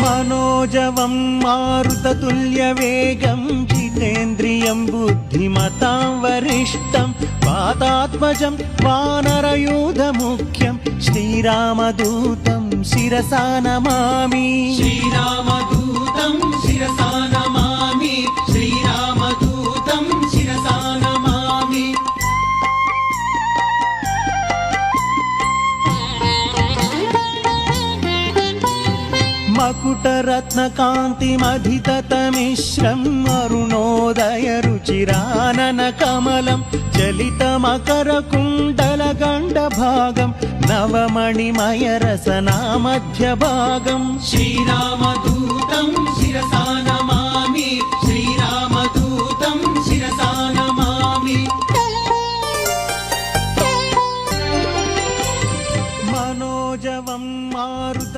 मनोजवं मारुततुल्यवेगं जितेन्द्रियं बुद्धिमतां वरिष्ठं वातात्मजं वानरयूथमुख्यं श्रीरामदूतं शिरसा नमामि। श्रीरामदूतं शिरसा नमामि। श्रीरामदूतं शिरसा नमामि। मकुटरत्नकान्तिमधिततमिश्रम् अरुणोदयरुचिराननकमलं चलितमकरकुण्डलगण्डभागं नवमणिमयरसनामध्यभागम्। श्रीरामदूतं शिरसा नमामि।